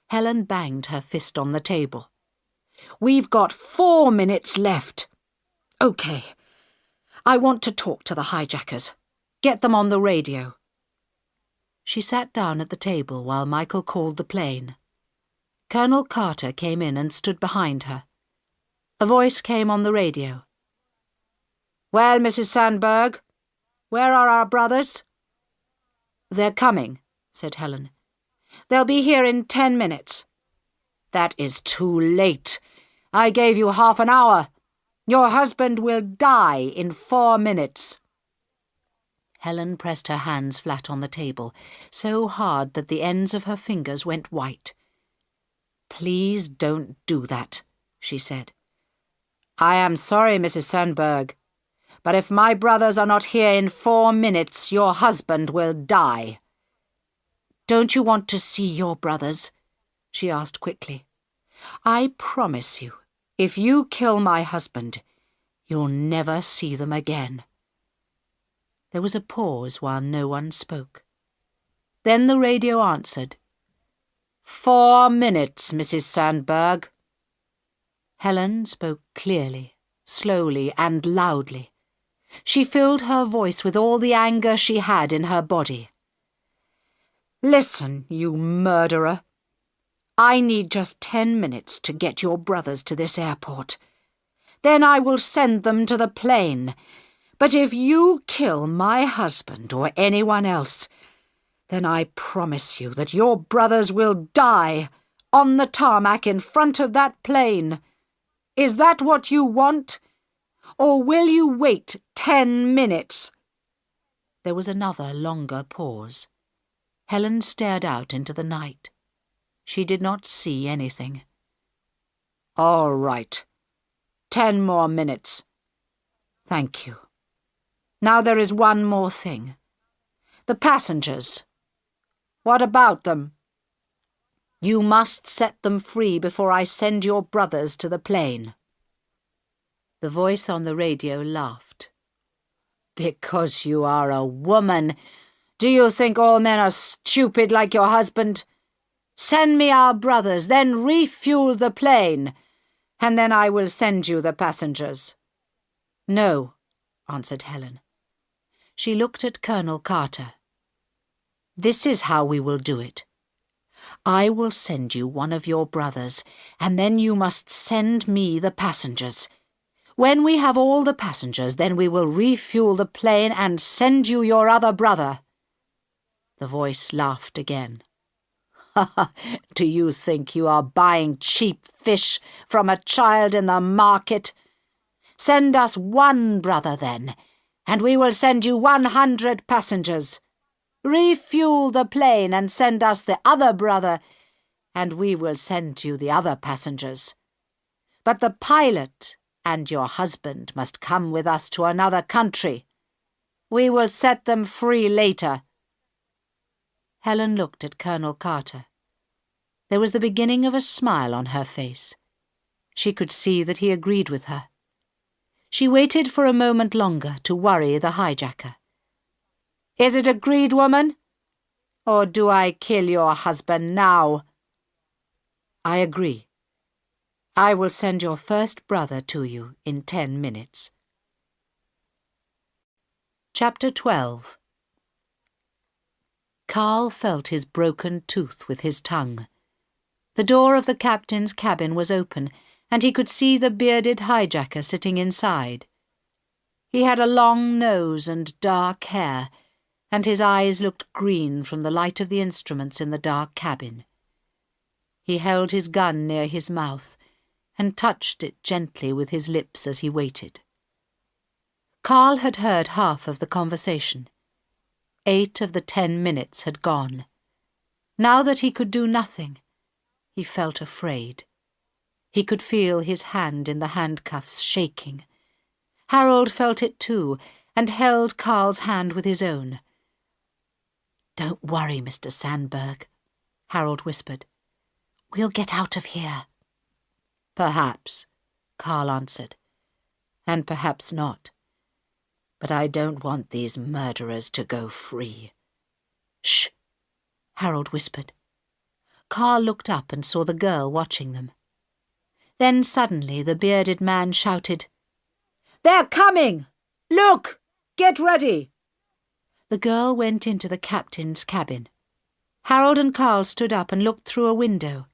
Speaker 1: Helen banged her fist on the table. We've got 4 minutes left. OK. I want to talk to the hijackers. Get them on the radio. She sat down at the table while Michael called the plane. Colonel Carter came in and stood behind her. A voice came on the radio. Well, Mrs. Sandberg, where are our brothers? They're coming, said Helen. They'll be here in 10 minutes. That is too late. I gave you half an hour. Your husband will die in 4 minutes. Helen pressed her hands flat on the table, so hard that the ends of her fingers went white. Please don't do that, she said. I am sorry, Mrs. Sandberg, but if my brothers are not here in 4 minutes, your husband will die. Don't you want to see your brothers? She asked quickly. I promise you, if you kill my husband, you'll never see them again. There was a pause while no one spoke. Then the radio answered. 4 minutes, Mrs. Sandberg. Helen spoke clearly, slowly and loudly. She filled her voice with all the anger she had in her body. Listen, you murderer. I need just 10 minutes to get your brothers to this airport. Then I will send them to the plane. But if you kill my husband or anyone else, then I promise you that your brothers will die on the tarmac in front of that plane. Is that what you want? Or will you wait 10 minutes? There was another longer pause. Helen stared out into the night. She did not see anything. All right. 10 more minutes. Thank you. Now there is one more thing. The passengers. What about them? You must set them free before I send your brothers to the plane. The voice on the radio laughed. Because you are a woman. Do you think all men are stupid like your husband? Send me our brothers, then refuel the plane, and then I will send you the passengers. No, answered Helen. She looked at Colonel Carter. This is how we will do it. I will send you one of your brothers, and then you must send me the passengers. When we have all the passengers, then we will refuel the plane and send you your other brother. The voice laughed again. Do you think you are buying cheap fish from a child in the market? Send us one brother, then, and we will send you 100 passengers. Refuel the plane and send us the other brother, and we will send you the other passengers. But the pilot and your husband must come with us to another country. We will set them free later. Helen looked at Colonel Carter. There was the beginning of a smile on her face. She could see that he agreed with her. She waited for a moment longer to worry the hijacker. Is it agreed, woman? Or do I kill your husband now? I agree. I will send your first brother to you in 10 minutes. Chapter 12. Carl felt his broken tooth with his tongue. The door of the captain's cabin was open, and he could see the bearded hijacker sitting inside. He had a long nose and dark hair, and his eyes looked green from the light of the instruments in the dark cabin. He held his gun near his mouth, and touched it gently with his lips as he waited. Carl had heard half of the conversation. 8 of the 10 minutes had gone. Now that he could do nothing, he felt afraid. He could feel his hand in the handcuffs shaking. Harold felt it too, and held Carl's hand with his own. "Don't worry, Mr. Sandberg," Harold whispered. "We'll get out of here." "Perhaps," Carl answered. "And perhaps not. But I don't want these murderers to go free." "Shh," Harold whispered. Carl looked up and saw the girl watching them. Then suddenly the bearded man shouted, "They're coming! Look! Get ready!" The girl went into the captain's cabin. Harold and Carl stood up and looked through a window.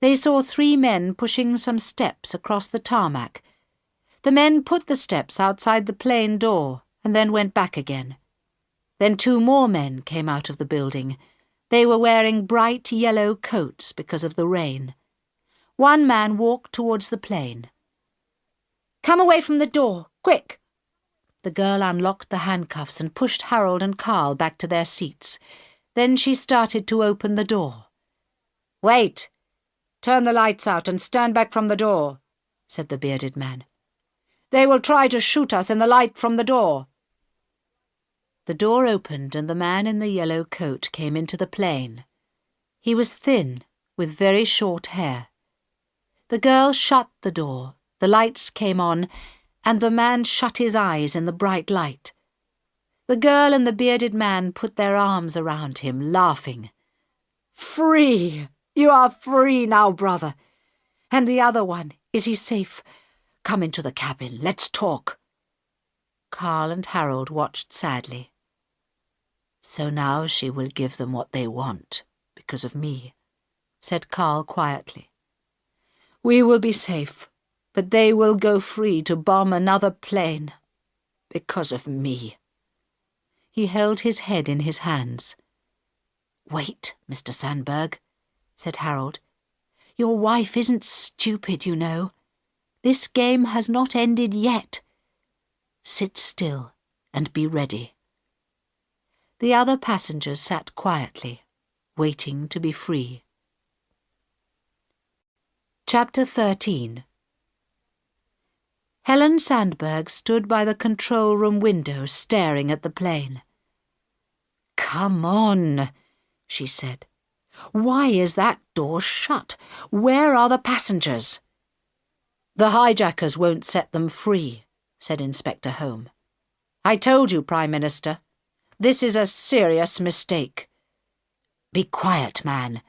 Speaker 1: They saw 3 men pushing some steps across the tarmac. The men put the steps outside the plane door and then went back again. Then 2 more men came out of the building. They were wearing bright yellow coats because of the rain. One man walked towards the plane. "Come away from the door, quick!" The girl unlocked the handcuffs and pushed Harold and Carl back to their seats. Then she started to open the door. "Wait! Turn the lights out and stand back from the door," said the bearded man. "They will try to shoot us in the light from the door." The door opened and the man in the yellow coat came into the plane. He was thin, with very short hair. The girl shut the door, the lights came on, and the man shut his eyes in the bright light. The girl and the bearded man put their arms around him, laughing. "Free! You are free now, brother. And the other one, is he safe? Come into the cabin, let's talk." Carl and Harold watched sadly. "So now she will give them what they want, because of me," said Carl quietly. "We will be safe, but they will go free to bomb another plane, because of me." He held his head in his hands. "Wait, Mr. Sandberg," said Harold. "Your wife isn't stupid, you know. This game has not ended yet. Sit still and be ready." The other passengers sat quietly, waiting to be free. Chapter 13. Helen Sandberg stood by the control room window staring at the plane. "Come on," she said. "Why is that door shut? Where are the passengers?" "The hijackers won't set them free," said Inspector Home. "I told you, Prime Minister. This is a serious mistake." "Be quiet, man,"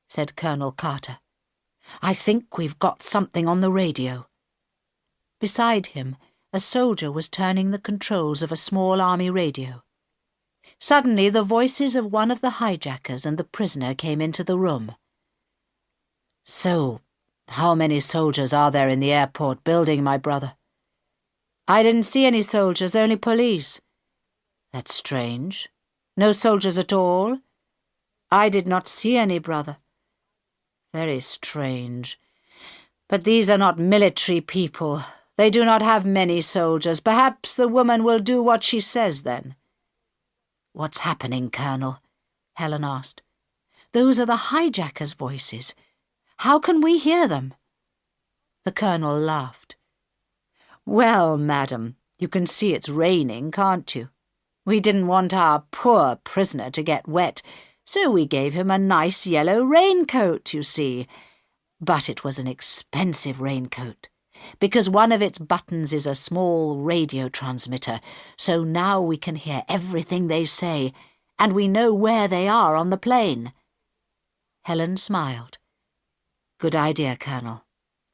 Speaker 1: said Colonel Carter. "I think we've got something on the radio." Beside him, a soldier was turning the controls of a small army radio. Suddenly, the voices of one of the hijackers and the prisoner came into the room. "So, how many soldiers are there in the airport building, my brother?" "I didn't see any soldiers, only police." "That's strange. No soldiers at all?" "I did not see any, brother." "Very strange. But these are not military people. They do not have many soldiers. Perhaps the woman will do what she says then." "What's happening, Colonel?" Helen asked. "Those are the hijackers' voices. How can we hear them?" The Colonel laughed. "Well, madam, you can see it's raining, can't you? We didn't want our poor prisoner to get wet, so we gave him a nice yellow raincoat, you see. But it was an expensive raincoat, because one of its buttons is a small radio transmitter, so now we can hear everything they say, and we know where they are on the plane." Helen smiled. "Good idea, Colonel.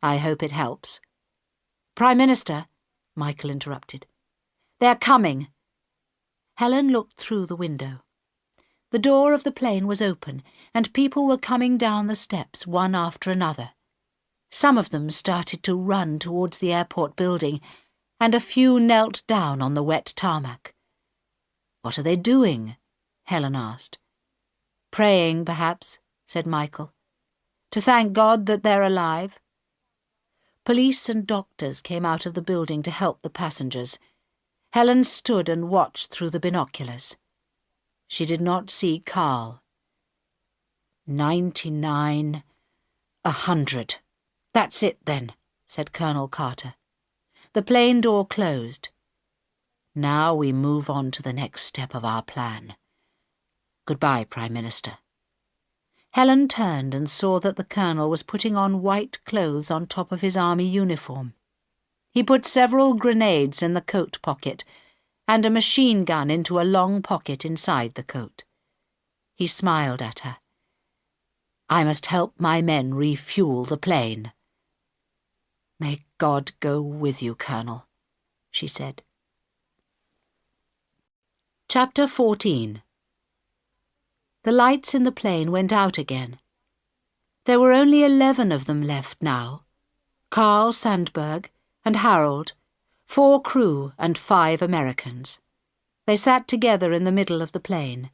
Speaker 1: I hope it helps." "Prime Minister," Michael interrupted. "They're coming." Helen looked through the window. The door of the plane was open, and people were coming down the steps one after another. Some of them started to run towards the airport building, and a few knelt down on the wet tarmac. "What are they doing?" Helen asked. "Praying, perhaps," said Michael. "To thank God that they're alive." Police and doctors came out of the building to help the passengers. Helen stood and watched through the binoculars. She did not see Carl. 99, 100. That's it, then, said Colonel Carter. The plane door closed. Now we move on to the next step of our plan. Goodbye, Prime Minister. Helen turned and saw that the Colonel was putting on white clothes on top of his army uniform. He put several grenades in the coat pocket and a machine gun into a long pocket inside the coat. He smiled at her. I must help my men refuel the plane. May God go with you, Colonel, she said. Chapter 14. The lights in the plane went out again. There were only 11 of them left now. Carl Sandburg and Harold, 4 crew and 5 Americans. They sat together in the middle of the plane.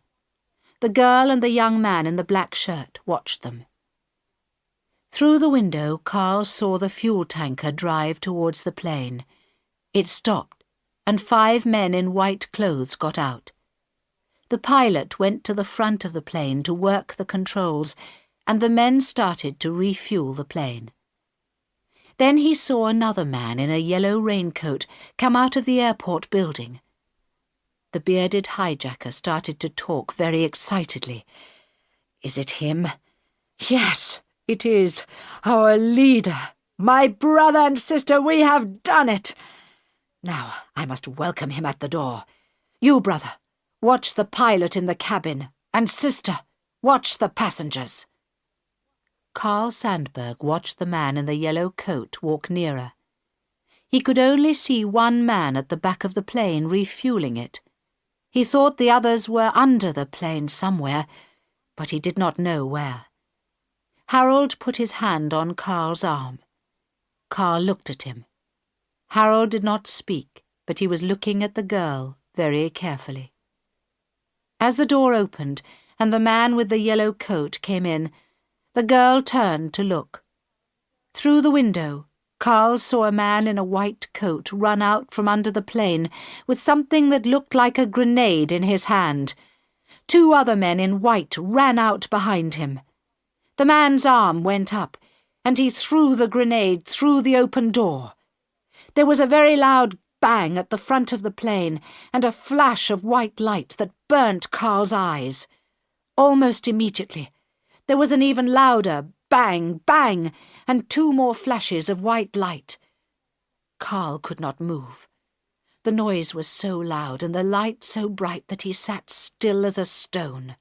Speaker 1: The girl and the young man in the black shirt watched them. Through the window, Carl saw the fuel tanker drive towards the plane. It stopped, and 5 men in white clothes got out. The pilot went to the front of the plane to work the controls, and the men started to refuel the plane. Then he saw another man in a yellow raincoat come out of the airport building. The bearded hijacker started to talk very excitedly. Is it him? Yes, it is. Our leader. My brother and sister, we have done it. Now I must welcome him at the door. You, brother, watch the pilot in the cabin, and sister, watch the passengers. Carl Sandburg watched the man in the yellow coat walk nearer. He could only see one man at the back of the plane refueling it. He thought the others were under the plane somewhere, but he did not know where. Harold put his hand on Carl's arm. Carl looked at him. Harold did not speak, but he was looking at the girl very carefully. As the door opened and the man with the yellow coat came in, the girl turned to look. Through the window, Carl saw a man in a white coat run out from under the plane with something that looked like a grenade in his hand. 2 other men in white ran out behind him. The man's arm went up, and he threw the grenade through the open door. There was a very loud bang at the front of the plane and a flash of white light that burnt Carl's eyes. Almost immediately, there was an even louder bang, bang, and 2 more flashes of white light. Carl could not move. The noise was so loud and the light so bright that he sat still as a stone.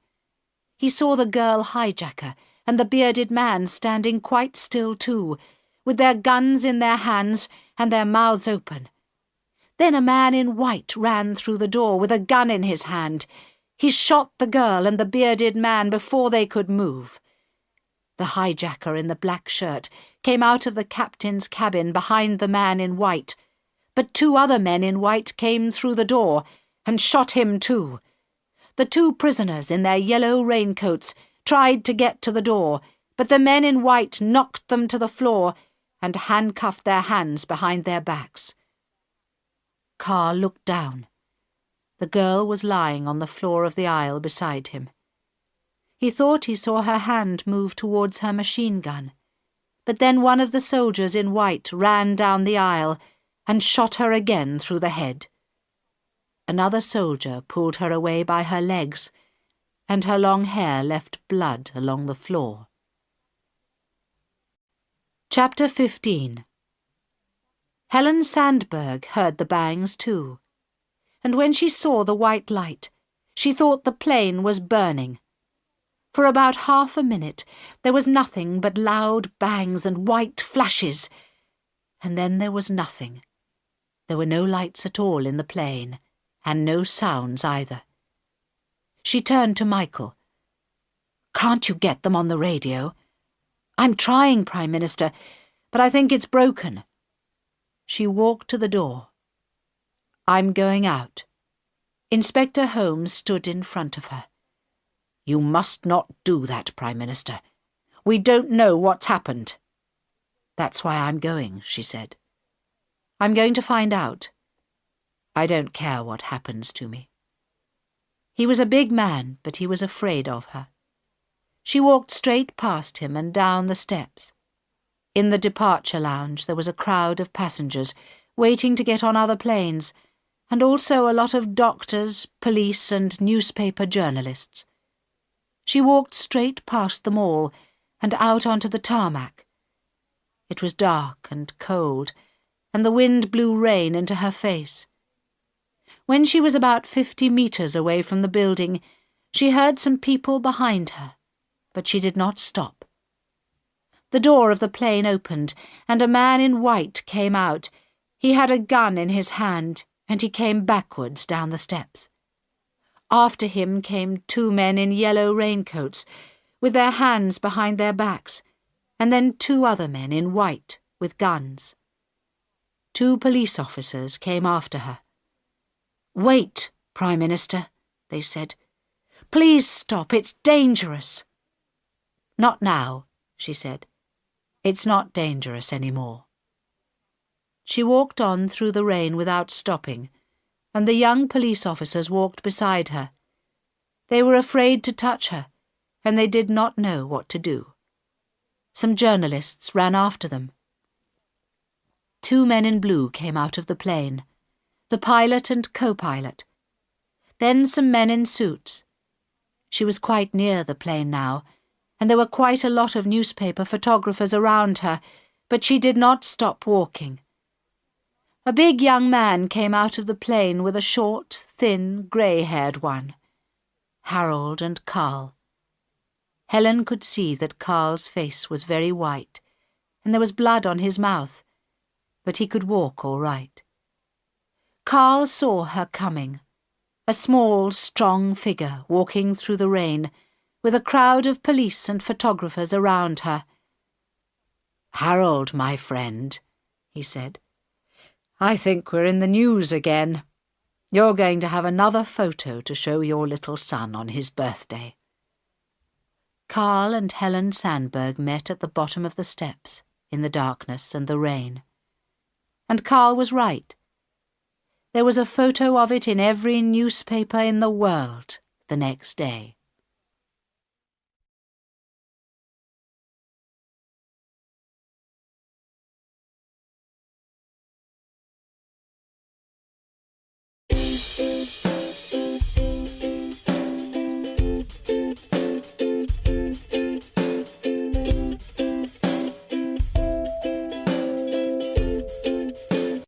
Speaker 1: He saw the girl hijacker and the bearded man standing quite still too, with their guns in their hands and their mouths open. Then a man in white ran through the door with a gun in his hand. He shot the girl and the bearded man before they could move. The hijacker in the black shirt came out of the captain's cabin behind the man in white, but 2 other men in white came through the door and shot him too. The 2 prisoners in their yellow raincoats tried to get to the door, but the men in white knocked them to the floor and handcuffed their hands behind their backs. Carl looked down. The girl was lying on the floor of the aisle beside him. He thought he saw her hand move towards her machine gun, but then one of the soldiers in white ran down the aisle and shot her again through the head. Another soldier pulled her away by her legs, and her long hair left blood along the floor. Chapter 15. Helen Sandburg heard the bangs too, and when she saw the white light, she thought the plane was burning. For about half a minute there was nothing but loud bangs and white flashes, and then there was nothing. There were no lights at all in the plane, and no sounds either. She turned to Michael. "Can't you get them on the radio?" "I'm trying, Prime Minister, but I think it's broken." She walked to the door. "I'm going out." Inspector Holmes stood in front of her. "You must not do that, Prime Minister. We don't know what's happened." "That's why I'm going," she said. "I'm going to find out. I don't care what happens to me." He was a big man, but he was afraid of her. She walked straight past him and down the steps. In the departure lounge there was a crowd of passengers waiting to get on other planes, and also a lot of doctors, police, and newspaper journalists. She walked straight past them all and out onto the tarmac. It was dark and cold, and the wind blew rain into her face. When she was about 50 meters away from the building, she heard some people behind her, but she did not stop. The door of the plane opened, and a man in white came out. He had a gun in his hand, and he came backwards down the steps. After him came 2 men in yellow raincoats, with their hands behind their backs, and then 2 other men in white with guns. 2 police officers came after her. "Wait, Prime Minister," they said. "Please stop, it's dangerous." "Not now," she said. "It's not dangerous any more." She walked on through the rain without stopping, and the young police officers walked beside her. They were afraid to touch her, and they did not know what to do. Some journalists ran after them. 2 men in blue came out of the plane, the pilot and co-pilot. Then some men in suits. She was quite near the plane now, and there were quite a lot of newspaper photographers around her, but she did not stop walking. A big young man came out of the plane with a short, thin, grey-haired one. Harold and Carl. Helen could see that Carl's face was very white, and there was blood on his mouth, but he could walk all right. Carl saw her coming, a small, strong figure walking through the rain, with a crowd of police and photographers around her. "Harold, my friend," he said, "I think we're in the news again. You're going to have another photo to show your little son on his birthday." Carl and Helen Sandberg met at the bottom of the steps, in the darkness and the rain. And Carl was right. There was a photo of it in every newspaper in the world the next day.